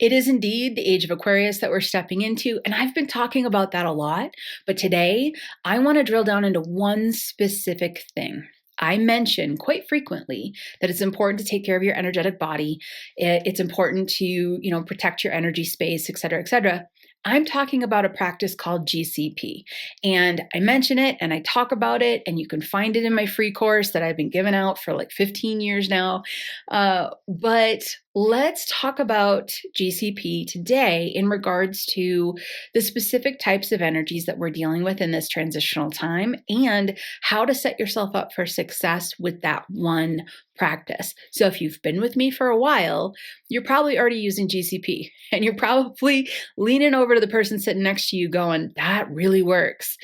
It is indeed the age of Aquarius that we're stepping into, and I've been talking about that a lot, but today I want to drill down into one specific thing. I mention quite frequently that it's important to take care of your energetic body. It's important to, protect your energy space, et cetera, et cetera. I'm talking about a practice called GCP, and I mention it and I talk about it, and you can find it in my free course that I've been giving out for like 15 years now. But let's talk about GCP today in regards to the specific types of energies that we're dealing with in this transitional time and how to set yourself up for success with that one practice. So if you've been with me for a while, you're probably already using GCP and you're probably leaning over to the person sitting next to you going, that really works.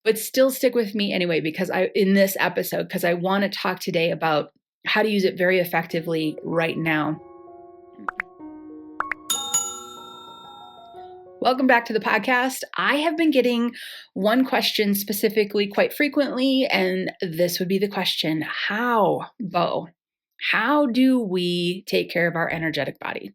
But still stick with me anyway, because in this episode, because I want to talk today about how to use it very effectively right now. Welcome back to the podcast. I have been getting one question specifically quite frequently, and this would be the question: how, Bo? How do we take care of our energetic body?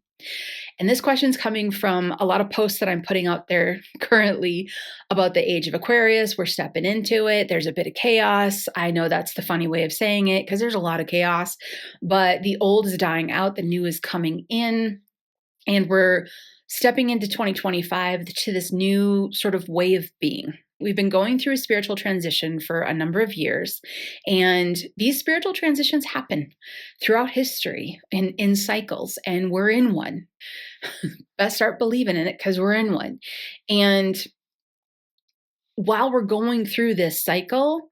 And this question's coming from a lot of posts that I'm putting out there currently about the age of Aquarius. We're stepping into it. There's a bit of chaos. I know that's the funny way of saying it because there's a lot of chaos, but the old is dying out, the new is coming in, and we're stepping into 2025 to this new sort of way of being. We've been going through a spiritual transition for a number of years, and these spiritual transitions happen throughout history in cycles, and we're in one. Best start believing in it because we're in one. And while we're going through this cycle,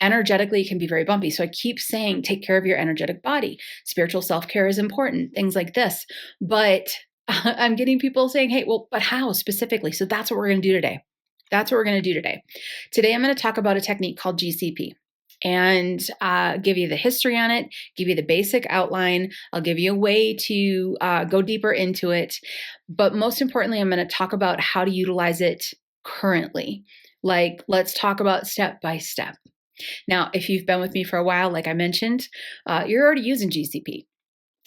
energetically, it can be very bumpy. So I keep saying, take care of your energetic body. Spiritual self-care is important, things like this. But I'm getting people saying, hey, well, but how specifically? So that's what we're going to do today. Today, I'm going to talk about a technique called GCP and give you the history on it, give you the basic outline. I'll give you a way to go deeper into it. But most importantly, I'm going to talk about how to utilize it currently. Like, let's talk about step by step. Now, if you've been with me for a while, like I mentioned, you're already using GCP.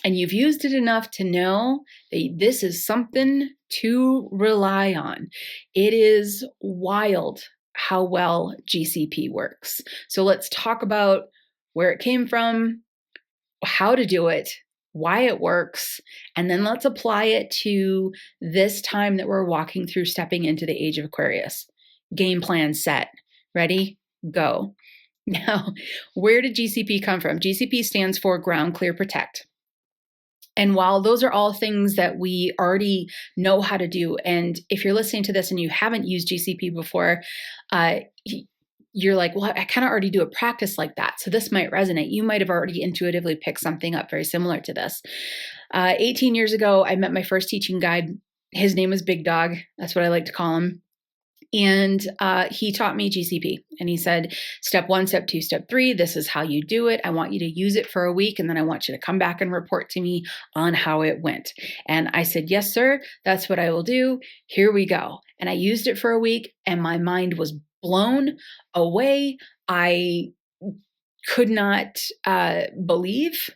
And you've used it enough to know that this is something to rely on. It is wild how well GCP works. So let's talk about where it came from, how to do it, why it works, and then let's apply it to this time that we're walking through, stepping into the age of Aquarius. Game plan set. Ready? Go. Now, where did GCP come from? GCP stands for Ground Clear Protect. And while those are all things that we already know how to do, and if you're listening to this and you haven't used GCP before, you're like, well, I kind of already do a practice like that. So this might resonate. You might have already intuitively picked something up very similar to this. 18 years ago, I met my first teaching guide. His name was Big Dog. That's what I like to call him. And he taught me GCP, and he said, step 1, step 2, step 3, this is how you do it. I want you to use it for a week, and then I want you to come back and report to me on how it went. And I said, yes, sir, that's what I will do. Here we go. And I used it for a week, and my mind was blown away. I could not believe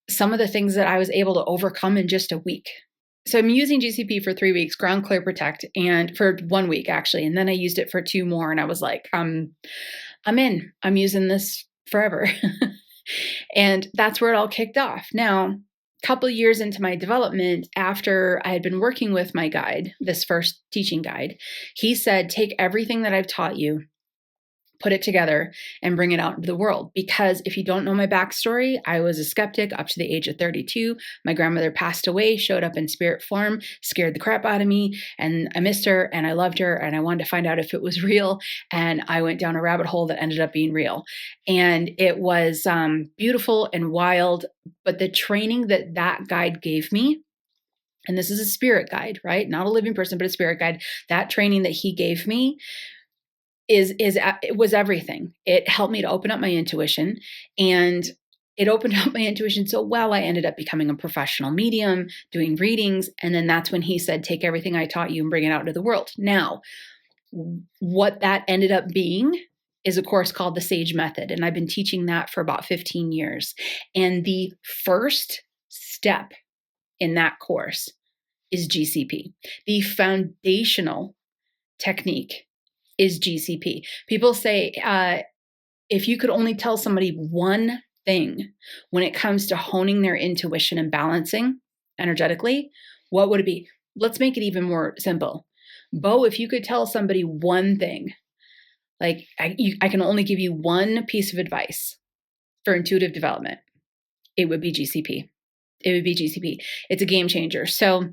some of the things that I was able to overcome in just a week. So I'm using GCP for 3 weeks, Ground Clear Protect, and for 1 week actually. And then I used it for 2 more, and I was like, I'm in. I'm using this forever. And that's where it all kicked off. Now, a couple of years into my development, after I had been working with my guide, this first teaching guide, he said, take everything that I've taught you, put it together, and bring it out into the world. Because if you don't know my backstory, I was a skeptic up to the age of 32. My grandmother passed away, showed up in spirit form, scared the crap out of me, and I missed her, and I loved her, and I wanted to find out if it was real, and I went down a rabbit hole that ended up being real. And it was beautiful and wild, but the training that guide gave me, and this is a spirit guide, right? Not a living person, but a spirit guide. That training that he gave me it was everything. It helped me to open up my intuition, and it opened up my intuition so well, I ended up becoming a professional medium, doing readings. And then that's when he said, take everything I taught you and bring it out into the world. Now, what that ended up being is a course called the Sage Method. And I've been teaching that for about 15 years. And the first step in that course is GCP. The foundational technique is GCP. People say, if you could only tell somebody one thing when it comes to honing their intuition and balancing energetically, what would it be? Let's make it even more simple. Bo, if you could tell somebody one thing, like I can only give you one piece of advice for intuitive development, it would be GCP. It would be GCP. It's a game changer. So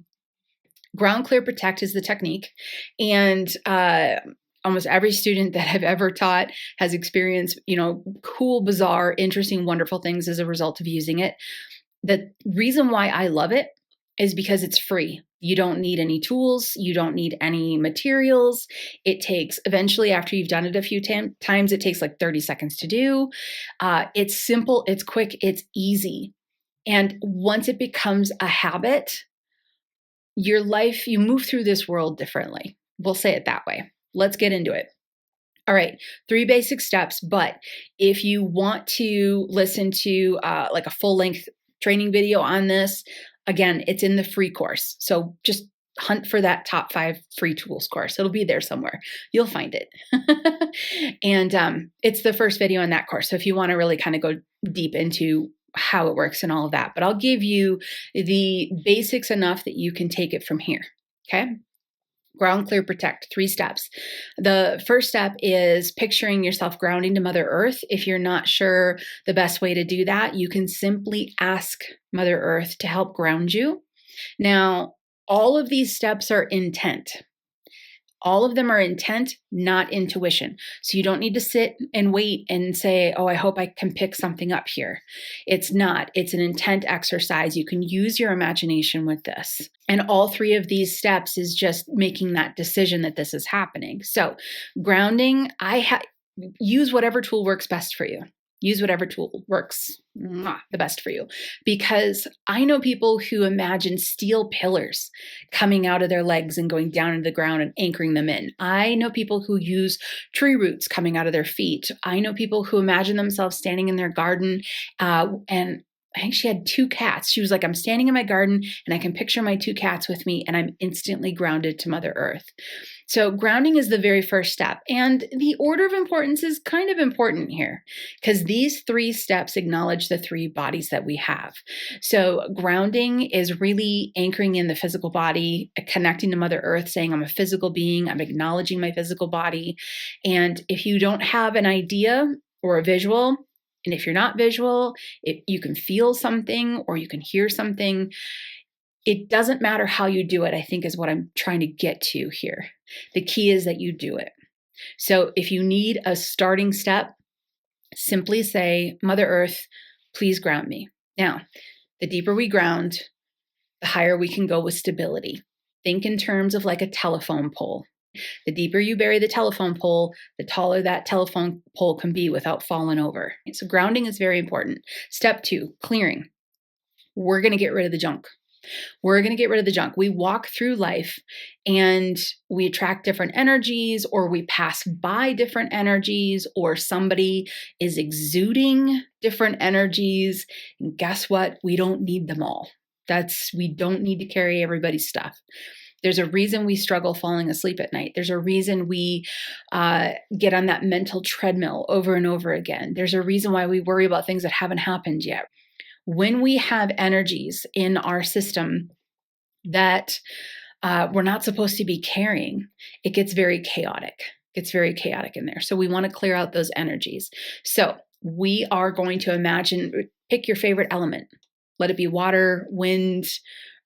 ground, clear, protect is the technique. And almost every student that I've ever taught has experienced, cool, bizarre, interesting, wonderful things as a result of using it. The reason why I love it is because it's free. You don't need any tools. You don't need any materials. It takes, eventually, after you've done it a few times, it takes like 30 seconds to do. It's simple, it's quick, it's easy. And once it becomes a habit, your life, you move through this world differently. We'll say it that way. Let's get into it. All right, 3 basic steps. But if you want to listen to like a full-length training video on this, again, it's in the free course. So just hunt for that top 5 free tools course. It'll be there somewhere. You'll find it. And it's the first video in that course. So if you want to really kind of go deep into how it works and all of that, but I'll give you the basics enough that you can take it from here. Okay. Ground, clear, protect, 3 steps. The first step is picturing yourself grounding to Mother Earth. If you're not sure the best way to do that, you can simply ask Mother Earth to help ground you. Now, all of these steps are intent. All of them are intent, not intuition. So you don't need to sit and wait and say, oh, I hope I can pick something up here. It's not. It's an intent exercise. You can use your imagination with this. And all 3 of these steps is just making that decision that this is happening. So grounding, use whatever tool works best for you. Use whatever tool works the best for you. Because I know people who imagine steel pillars coming out of their legs and going down into the ground and anchoring them in. I know people who use tree roots coming out of their feet. I know people who imagine themselves standing in their garden and I think she had 2 cats. She was like, I'm standing in my garden and I can picture my 2 cats with me and I'm instantly grounded to Mother Earth. So grounding is the very first step. And the order of importance is kind of important here because these 3 steps acknowledge the 3 bodies that we have. So grounding is really anchoring in the physical body, connecting to Mother Earth, saying I'm a physical being, I'm acknowledging my physical body. And if you don't have an idea or a visual, and if you're not visual, if you can feel something or you can hear something, it doesn't matter how you do it, I think is what I'm trying to get to here. The key is that you do it. So if you need a starting step, simply say, Mother Earth, please ground me. Now, the deeper we ground, the higher we can go with stability. Think in terms of like a telephone pole. The deeper you bury the telephone pole, the taller that telephone pole can be without falling over. So grounding is very important. Step 2, clearing. We're going to get rid of the junk. We're going to get rid of the junk. We walk through life and we attract different energies, or we pass by different energies, or somebody is exuding different energies. And guess what? We don't need them all. We don't need to carry everybody's stuff. There's a reason we struggle falling asleep at night. There's a reason we get on that mental treadmill over and over again. There's a reason why we worry about things that haven't happened yet. When we have energies in our system that we're not supposed to be carrying, it gets very chaotic. It's very chaotic in there. So we want to clear out those energies. So we are going to pick your favorite element. Let it be water, wind,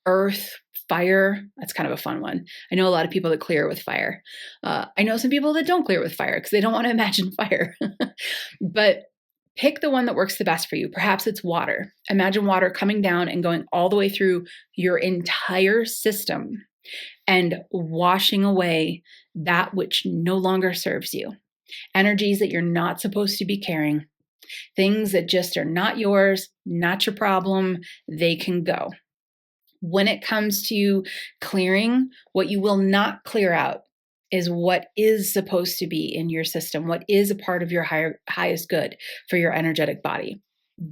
earth, fire. That's kind of a fun one. I know a lot of people that clear with fire. I know some people that don't clear with fire because they don't want to imagine fire. But pick the one that works the best for you. Perhaps it's water. Imagine water coming down and going all the way through your entire system and washing away that which no longer serves you. Energies that you're not supposed to be carrying. Things that just are not yours, not your problem. They can go. When it comes to clearing, what you will not clear out is what is supposed to be in your system, what is a part of your highest good for your energetic body.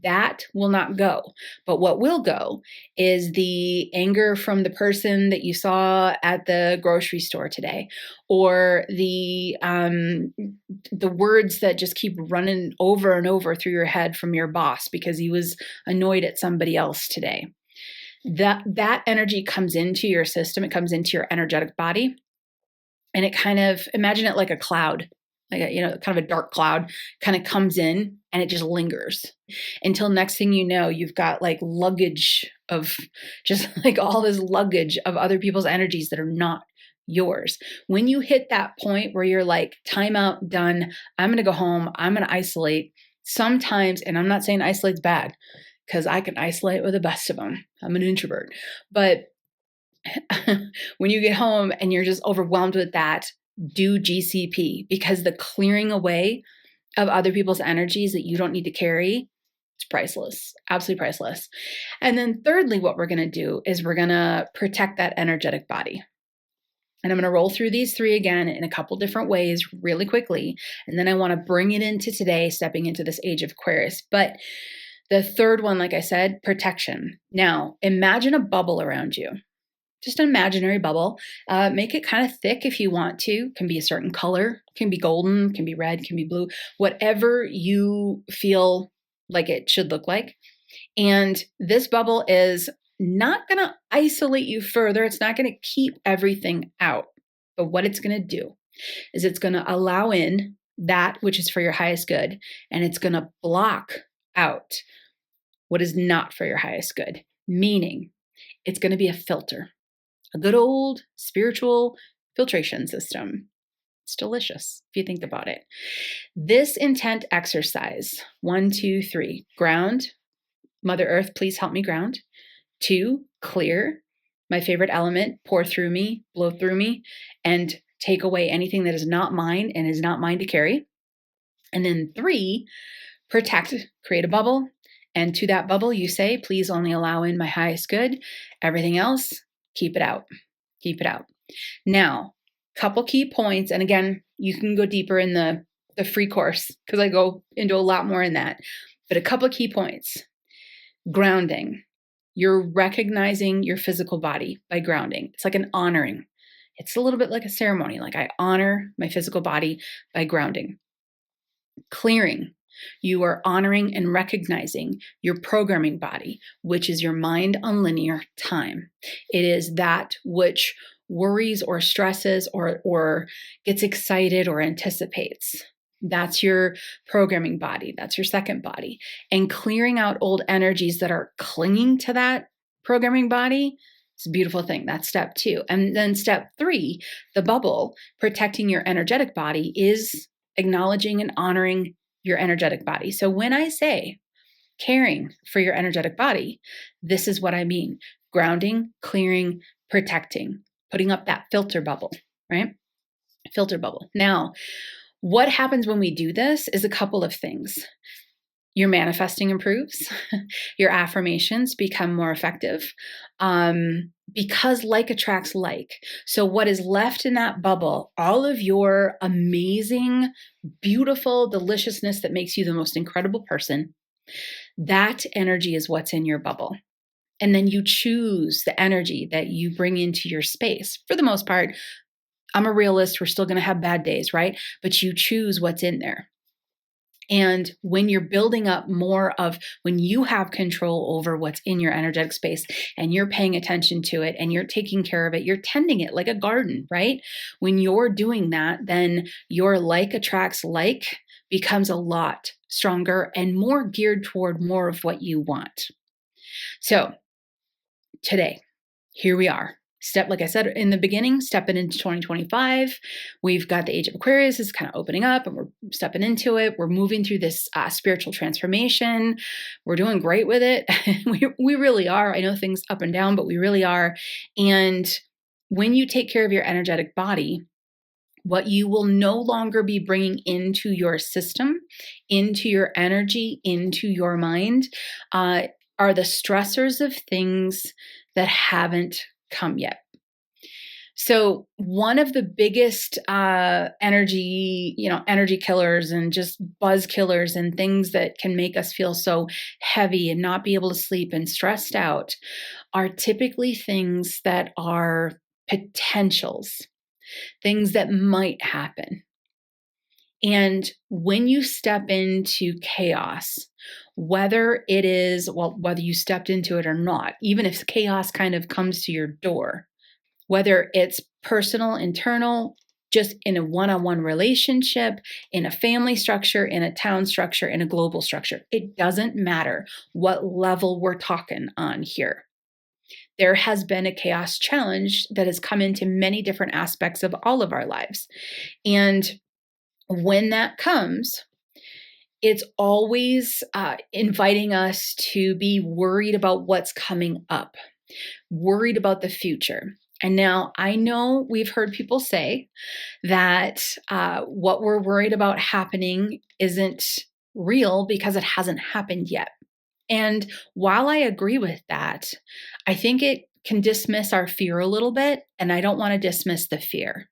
That will not go. But what will go is the anger from the person that you saw at the grocery store today, or the words that just keep running over and over through your head from your boss because he was annoyed at somebody else today. That energy comes into your system. It comes into your energetic body, and it kind of, imagine it like a cloud, like kind of a dark cloud kind of comes in, and it just lingers until next thing you know, you've got like luggage of just like all this luggage of other people's energies that are not yours. When you hit that point where you're like, time out, done, I'm going to go home, I'm going to isolate. Sometimes, and I'm not saying isolate's bad, because I can isolate with the best of them. I'm an introvert. But when you get home and you're just overwhelmed with that, do GCP, because the clearing away of other people's energies that you don't need to carry, it's priceless, absolutely priceless. And then thirdly, what we're going to do is we're going to protect that energetic body. And I'm going to roll through these three again in a couple different ways really quickly. And then I want to bring it into today, stepping into this Age of Aquarius. But the third one, like I said, protection. Now, imagine a bubble around you. Just an imaginary bubble. Make it kind of thick if you want to. It can be a certain color. It can be golden, can be red, can be blue. Whatever you feel like it should look like. And this bubble is not going to isolate you further. It's not going to keep everything out. But what it's going to do is it's going to allow in that which is for your highest good. And it's going to block out what is not for your highest good. Meaning it's going to be a filter. A good old spiritual filtration system. It's delicious if you think about it. This intent exercise, 1, 2, 3, ground. Mother Earth, please help me ground. 2, clear. My favorite element, pour through me, blow through me, and take away anything that is not mine and is not mine to carry. And then 3, protect, create a bubble. And to that bubble, you say, please only allow in my highest good. Everything else, keep it out. Keep it out. Now, couple key points. And again, you can go deeper in the free course because I go into a lot more in that. But a couple key points. Grounding. You're recognizing your physical body by grounding. It's like an honoring. It's a little bit like a ceremony. Like I honor my physical body by grounding. Clearing. You are honoring and recognizing your programming body, which is your mind on linear time. It is that which worries or stresses or gets excited or anticipates. That's your programming body. That's your second body. And clearing out old energies that are clinging to that programming body is a beautiful thing. That's step 2. And then step 3, the bubble, protecting your energetic body, is acknowledging and honoring your energetic body. So when I say caring for your energetic body, this is what I mean. Grounding, clearing, protecting, putting up that filter bubble, right? Filter bubble. Now, what happens when we do this is a couple of things. Your manifesting improves. Your affirmations become more effective because like attracts like. So what is left in that bubble, all of your amazing, beautiful deliciousness that makes you the most incredible person, that energy is what's in your bubble. And then you choose the energy that you bring into your space. For the most part, I'm a realist. We're still going to have bad days, right? But you choose what's in there. And when you're building up more of, when you have control over what's in your energetic space and you're paying attention to it and you're taking care of it, you're tending it like a garden, right? When you're doing that, then your like attracts like becomes a lot stronger and more geared toward more of what you want. So today, here we are. Like I said in the beginning, stepping into 2025. We've got the Age of Aquarius is kind of opening up and we're stepping into it. We're moving through this spiritual transformation. We're doing great with it. we really are. I know things up and down, but we really are. And when you take care of your energetic body, what you will no longer be bringing into your system, into your energy, into your mind, are the stressors of things that haven't come yet. So one of the biggest energy killers and just buzz killers and things that can make us feel so heavy and not be able to sleep and stressed out are typically things that are potentials, things that might happen. And when you step into chaos, whether you stepped into it or not, even if chaos kind of comes to your door, whether it's personal, internal, just in a one-on-one relationship, in a family structure, in a town structure, in a global structure, it doesn't matter what level we're talking on here. There has been a chaos challenge that has come into many different aspects of all of our lives. And when that comes, it's always inviting us to be worried about what's coming up, worried about the future. And now I know we've heard people say that what we're worried about happening isn't real because it hasn't happened yet. And while I agree with that, I think it can dismiss our fear a little bit. And I don't want to dismiss the fear,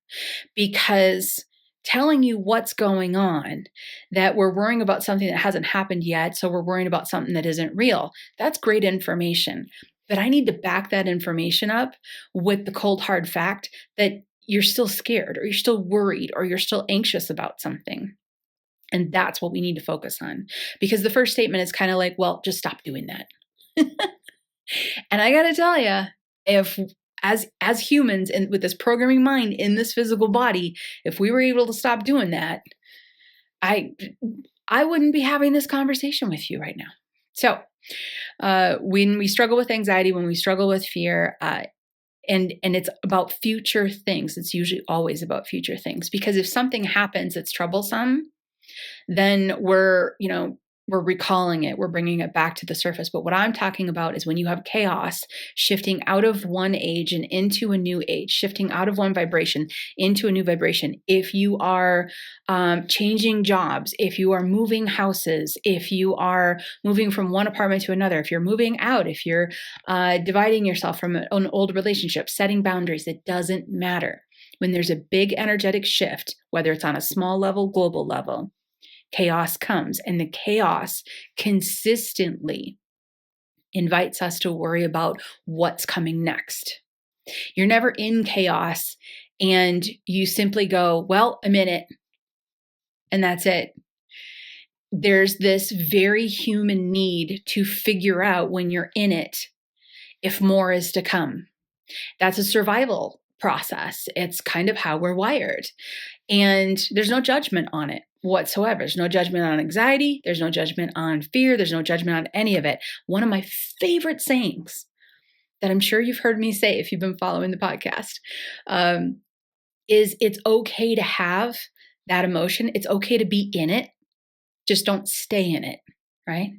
because telling you what's going on, that we're worrying about something that hasn't happened yet, so we're worrying about something that isn't real, that's great information. But I need to back that information up with the cold hard fact that you're still scared, or you're still worried, or you're still anxious about something. And that's what we need to focus on. Because the first statement is kind of like, well, just stop doing that. And I got to tell you, if as humans and with this programming mind in this physical body, if we were able to stop doing that, I wouldn't be having this conversation with you right now. So when we struggle with anxiety, when we struggle with fear, and it's about future things, it's usually always about future things. Because if something happens that's troublesome, then we're recalling it, we're bringing it back to the surface. But what I'm talking about is when you have chaos shifting out of one age and into a new age, shifting out of one vibration into a new vibration. If you are changing jobs, if you are moving houses, if you are moving from one apartment to another, if you're moving out, if you're dividing yourself from an old relationship, setting boundaries, it doesn't matter. When there's a big energetic shift, whether it's on a small level, global level, chaos comes, and the chaos consistently invites us to worry about what's coming next. You're never in chaos and you simply go, well, I'm in it, and that's it. There's this very human need to figure out when you're in it if more is to come. That's a survival process. It's kind of how we're wired. And there's no judgment on it whatsoever. There's no judgment on anxiety. There's no judgment on fear. There's no judgment on any of it. One of my favorite sayings that I'm sure you've heard me say if you've been following the podcast is it's okay to have that emotion. It's okay to be in it. Just don't stay in it, right?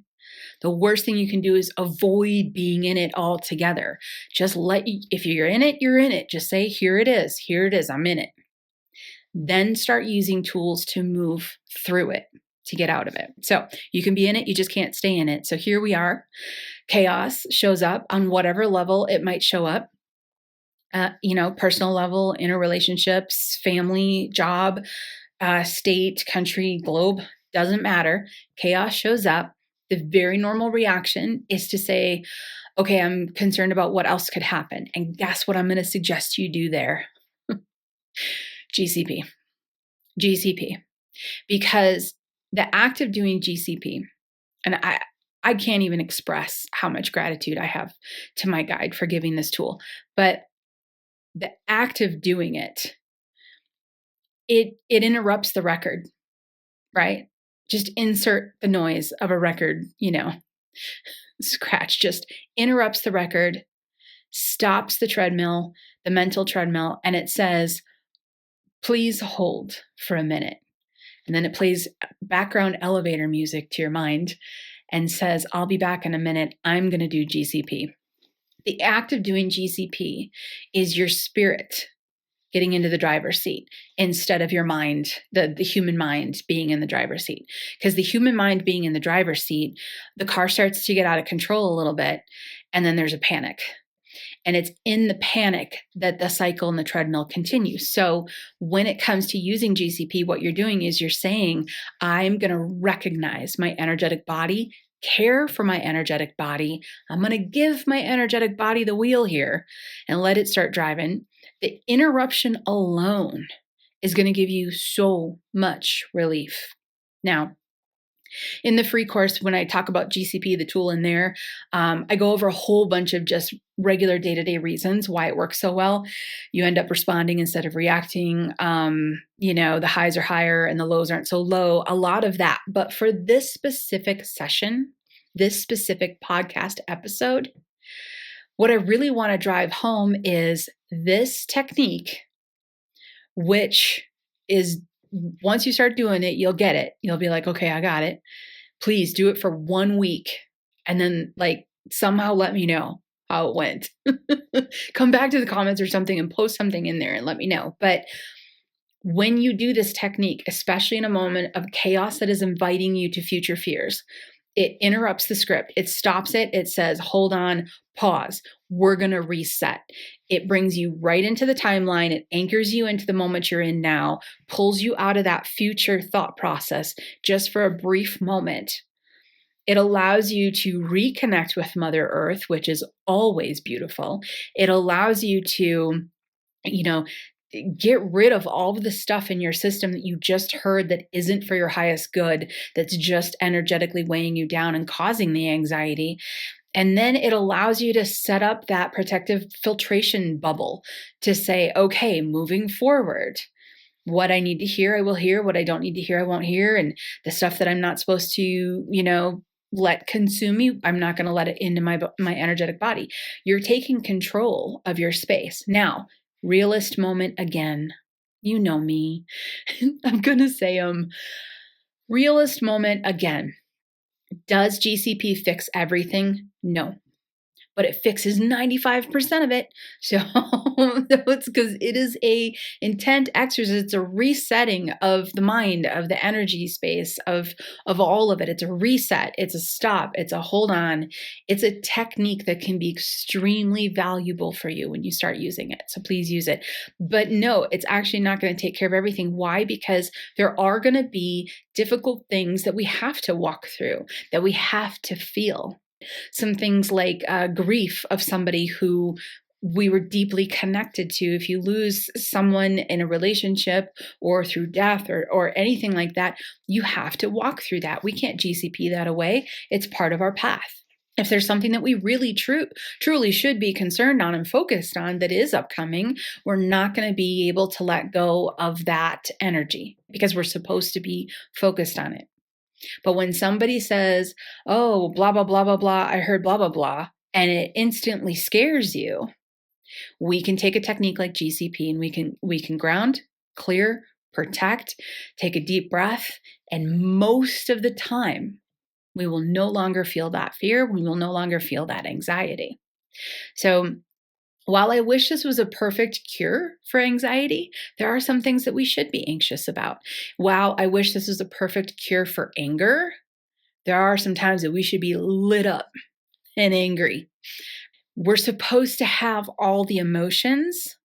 The worst thing you can do is avoid being in it altogether. Just if you're in it, you're in it. Just say, here it is. Here it is. I'm in it. Then start using tools to move through it, to get out of it. So you can be in it, you just can't stay in it. So here we are. Chaos shows up on whatever level it might show up. Personal level, interrelationships, family, job, state, country, globe, doesn't matter. Chaos shows up. The very normal reaction is to say, okay, I'm concerned about what else could happen. And guess what I'm going to suggest you do there? GCP. Because the act of doing GCP, and I can't even express how much gratitude I have to my guide for giving this tool, but the act of doing it interrupts the record, right? Just insert the noise of a record, scratch, just interrupts the record, stops the treadmill, the mental treadmill, and it says, please hold for a minute. And then it plays background elevator music to your mind and says, I'll be back in a minute. I'm going to do GCP. The act of doing GCP is your spirit getting into the driver's seat instead of your mind, the human mind being in the driver's seat. Because the human mind being in the driver's seat, the car starts to get out of control a little bit, and then there's a panic. And it's in the panic that the cycle and the treadmill continues. So when it comes to using GCP, what you're doing is you're saying, I'm going to recognize my energetic body, care for my energetic body. I'm going to give my energetic body the wheel here and let it start driving. The interruption alone is going to give you so much relief. Now, in the free course, when I talk about GCP, the tool in there, I go over a whole bunch of just regular day-to-day reasons why it works so well. You end up responding instead of reacting. The highs are higher and the lows aren't so low, a lot of that. But for this specific session, this specific podcast episode, what I really want to drive home is this technique, which is once you start doing it, you'll get it. You'll be like, okay, I got it. Please do it for 1 week. And then somehow let me know how it went. Come back to the comments or something and post something in there and let me know. But when you do this technique, especially in a moment of chaos that is inviting you to future fears, it interrupts the script. It stops it. It says, hold on, pause. We're going to reset. It brings you right into the timeline. It anchors you into the moment you're in now, pulls you out of that future thought process just for a brief moment. It allows you to reconnect with Mother Earth, which is always beautiful. It allows you to, get rid of all of the stuff in your system that you just heard that isn't for your highest good, that's just energetically weighing you down and causing the anxiety. And then it allows you to set up that protective filtration bubble to say, okay, moving forward, what I need to hear, I will hear. What I don't need to hear, I won't hear. And the stuff that I'm not supposed to, let consume me, I'm not going to let it into my energetic body. You're taking control of your space. Now, realist moment again. You know me. I'm going to say realist moment again. Does GCP fix everything? No. But it fixes 95% of it. So it's because it is a intent exercise. It's a resetting of the mind, of the energy space, of all of it. It's a reset. It's a stop. It's a hold on. It's a technique that can be extremely valuable for you when you start using it. So please use it. But no, it's actually not going to take care of everything. Why? Because there are going to be difficult things that we have to walk through, that we have to feel. Some things like grief of somebody who we were deeply connected to. If you lose someone in a relationship or through death or anything like that, you have to walk through that. We can't GCP that away. It's part of our path. If there's something that we really truly should be concerned on and focused on that is upcoming, we're not going to be able to let go of that energy because we're supposed to be focused on it. But when somebody says, oh, blah, blah, blah, blah, blah, I heard blah, blah, blah, and it instantly scares you, we can take a technique like GCP and we can ground, clear, protect, take a deep breath, and most of the time, we will no longer feel that fear. We will no longer feel that anxiety. So while I wish this was a perfect cure for anxiety, there are some things that we should be anxious about. While I wish this was a perfect cure for anger, there are some times that we should be lit up and angry. We're supposed to have all the emotions.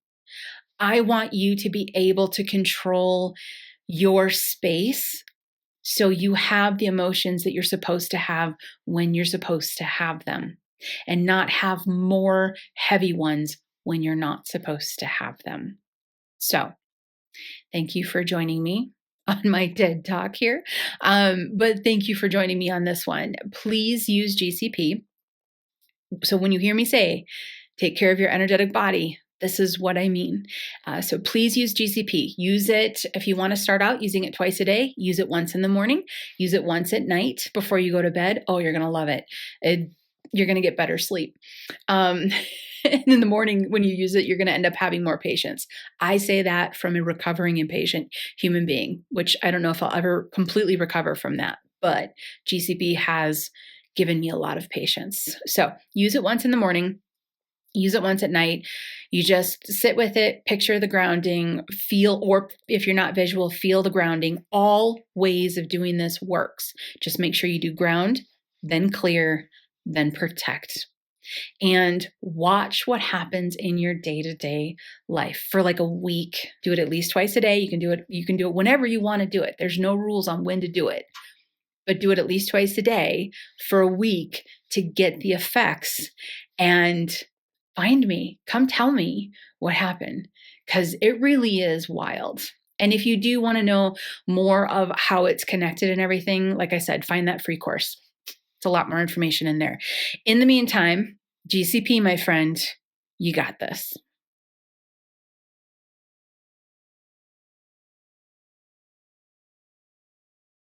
I want you to be able to control your space so you have the emotions that you're supposed to have when you're supposed to have them, and not have more heavy ones when you're not supposed to have them. So thank you for joining me on my TED Talk here. But thank you for joining me on this one. Please use GCP. So when you hear me say, take care of your energetic body, this is what I mean. So please use GCP. Use it if you want to start out using it twice a day. Use it once in the morning. Use it once at night before you go to bed. Oh, you're going to love it. You're going to get better sleep. And in the morning when you use it, you're going to end up having more patience. I say that from a recovering impatient human being, which I don't know if I'll ever completely recover from that, but GCP has given me a lot of patience. So use it once in the morning. Use it once at night. You just sit with it, picture the grounding, feel, or if you're not visual, feel the grounding. All ways of doing this works. Just make sure you do ground, then clear, then protect. and watch what happens in your day-to-day life for like a week. Do it at least twice a day. You can do it whenever you want to do it. There's no rules on when to do it. But do it at least twice a day for a week to get the effects, and find me. Come tell me what happened, because it really is wild. And if you do want to know more of how it's connected and everything, like I said, find that free course. It's a lot more information in there. In the meantime, GCP, my friend, you got this.